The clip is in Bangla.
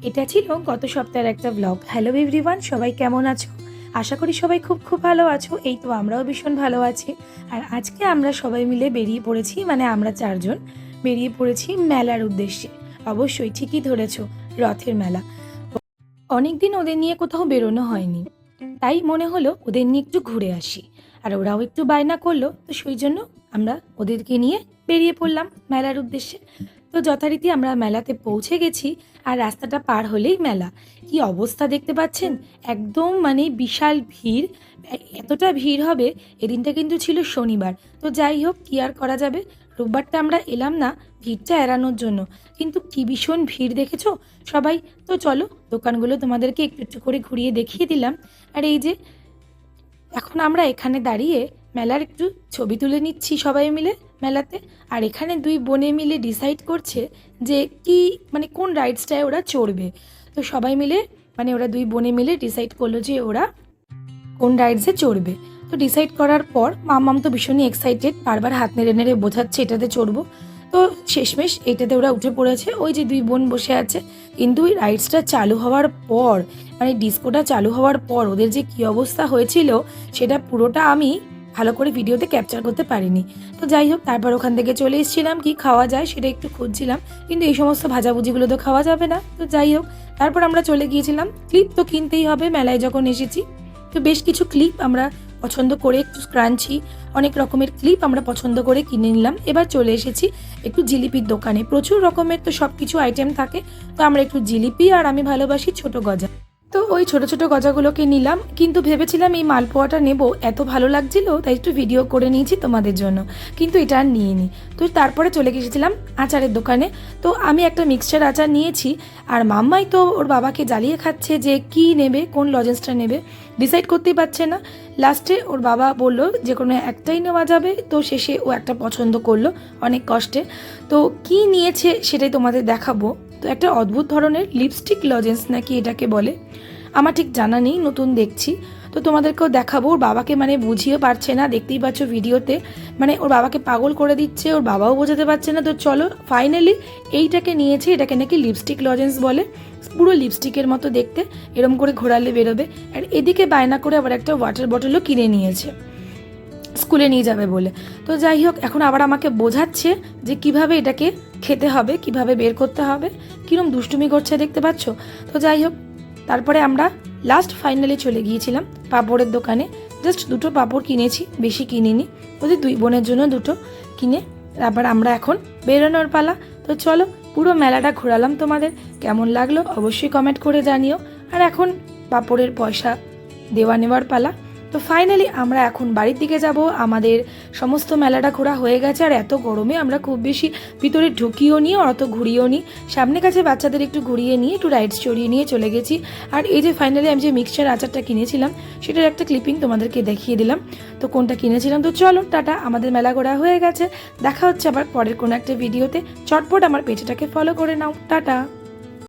এটা ছিল গত সপ্তাহের একটা ব্লগ। হ্যালো এভরিওয়ান, সবাই কেমন আছো? আশা করি সবাই খুব খুব ভালো আছো। এই তো আমরাও ভীষণ ভালো আছি। আর আজকে আমরা সবাই মিলে বেরিয়ে পড়েছি, মানে আমরা চারজন বেরিয়ে পড়েছি মেলার উদ্দেশ্যে। অবশ্যই ঠিকই ধরেছো, রথের মেলা। অনেক দিন ওদের নিয়ে কোথাও বেরোনো হয়নি, তাই মনে হলো ওদের নিয়ে একটু ঘুরে আসি। আর ওরাও একটু বায়না করলো, তো সেই জন্য আমরা ওদেরকে নিয়ে বেরিয়ে পড়লাম মেলার উদ্দেশ্যে। তো যথারীতি আমরা মেলাতে পৌঁছে গেছি। আর রাস্তাটা পার হলেই মেলা। কি অবস্থা দেখতে পাচ্ছেন, একদম মানে বিশাল ভিড়। এতটা ভিড় হবে, এদিনটা কিন্তু ছিল শনিবার। তো যাই হোক, কি আর করা যাবে, রোববারটা আমরা এলাম না ভিড়টা এড়ানোর জন্য। কিন্তু কি ভীষণ ভিড় দেখেছো সবাই। তো চলো, দোকানগুলো তোমাদেরকে একটু একটু করে ঘুরিয়ে দেখিয়ে দিলাম। আর এই যে এখন আমরা এখানে দাঁড়িয়ে মেলার একটু ছবি তুলে নিচ্ছি সবাই মিলে মেলাতে। আর এখানে দুই বোনে মিলে ডিসাইড করছে যে কি মানে কোন রাইডসটায় ওরা চড়বে। তো সবাই মিলে মানে ওরা দুই বোনে মিলে ডিসাইড করলো যে ওরা কোন রাইডসে চড়বে। তো ডিসাইড করার পর মাম্মাম তো ভীষণই এক্সাইটেড, বারবার হাত নেড়ে নেড়ে বোঝাচ্ছে এটাতে চড়বো। তো শেষমেশ এটাতে ওরা উঠে পড়েছে। ওই যে দুই বোন বসে আছে। কিন্তু ওই রাইডসটা চালু হওয়ার পর, মানে ডিস্কোটা চালু হওয়ার পর ওদের যে কী অবস্থা হয়েছিল, সেটা পুরোটা আমি ভালো করে ভিডিওতে ক্যাপচার করতে পারিনি। তো যাই হোক, তারপর ওখান থেকে চলে এসেছিলাম, কি খাওয়া যায় সেটা একটু খুঁজছিলাম। কিন্তু এই সমস্ত ভাজাভুজিগুলো তো খাওয়া যাবে না। তো যাই হোক, তারপর আমরা চলে গিয়েছিলাম, ক্লিপ তো কিনতেই হবে মেলায় যখন এসেছি। তো বেশ কিছু ক্লিপ আমরা পছন্দ করে, একটু স্ক্রাঞ্চি অনেক রকমের ক্লিপ আমরা পছন্দ করে কিনে নিলাম। এবার চলে এসেছি একটু জিলিপির দোকানে। প্রচুর রকমের তো সব কিছু আইটেম থাকে। তো আমরা একটু জিলিপি, আর আমি ভালোবাসি ছোট গজা। তো ওই ছোট ছোট গজাগুলোকে নিলাম, কিন্তু ভেবেছিলাম এই মালপোয়াটা নেব, এত ভালো লাগছিল তাই একটু ভিডিও করে নিয়েছি তোমাদের জন্য। কিন্তু এটা আর নিইনি। তো তারপরে চলে গেছিলাম আচারের দোকানে। তো আমি একটা মিক্সচার আচার নিয়েছি। আর মাম্মাই তো ওর বাবাকে জ্বালিয়ে খাচ্ছে যে কি নেবে, কোন লজেন্সটা নেবে, ডিসাইড করতেই পারছে না। লাস্টে ওর বাবা বলল যে কোনো একটাই নেওয়া যাবে। তো শেষে ও একটা পছন্দ করলো অনেক কষ্টে। তো কি নিয়েছে সেটাই তোমাদের দেখাবো। তো একটা অদ্ভুত ধরনের লিপস্টিক লজেন্স নাকি এটাকে বলে, আমার ঠিক জানা নেই, নতুন দেখছি। তো তোমাদেরকেও দেখাবো। ওর বাবাকে মানে বুঝিয়েও পারছে না, দেখতেই পাচ্ছ ভিডিওতে, মানে ওর বাবাকে পাগল করে দিচ্ছে, ওর বাবাও বোঝাতে পারছে না। তো চলো ফাইনালি এইটাকে নিয়েছে, এটাকে নাকি লিপস্টিক লজেন্স বলে। পুরো লিপস্টিকের মতো দেখতে, এরম করে ঘোরালে বেরোবে। আর এদিকে বায়না করে আবার একটা ওয়াটার বটলও কিনে নিয়েছে স্কুলে নিয়ে যাবে বলে। তো যাই হোক, এখন আবার আমাকে বোঝাচ্ছে যে কিভাবে এটাকে খেতে হবে, কিভাবে বের করতে হবে, কিরম দুষ্টুমি করছে দেখতে পাচ্ছ। তো যাই হোক, তারপরে আমরা লাস্ট ফাইনালি চলে গিয়েছিলাম পাঁপড়ের দোকানে। জাস্ট দুটো পাঁপড় কিনেছি, বেশি কিনিনি। ওদের দুই বোনের জন্য দুটো কিনে তারপর আমরা এখন বেরোনোর পালা। তো চলো, পুরো মেলাটা ঘোরালাম তোমাদের। কেমন লাগলো অবশ্যই কমেন্ট করে জানিও। আর এখন পাঁপড়ের পয়সা দেওয়া নেওয়ার পালা। তো ফাইনালি আমরা এখন বাড়ির দিকে যাব। আমাদের সমস্ত মেলাটা ঘোরা হয়ে গেছে। আর এত গরমে আমরা খুব বেশি ভিতরে ঢুকিও নি, অত ঘুরিয়েও নি। সামনে কাছে বাচ্চাদের একটু ঘুরিয়ে নিয়ে একটু রাইডস চড়িয়ে নিয়ে চলে গেছি। আর এই যে ফাইনালি আমি যে মিক্সচার আচারটা কিনেছিলাম, সেটার একটা ক্লিপিং তোমাদেরকে দেখিয়ে দিলাম। তো কোনটা কিনেছিলাম। তো চলো টাটা, আমাদের মেলা ঘোরা হয়ে গেছে। দেখা হচ্ছে আবার পরের কোনো একটা ভিডিওতে। চটপট আমার পেজটাকে ফলো করে নাও। টাটা।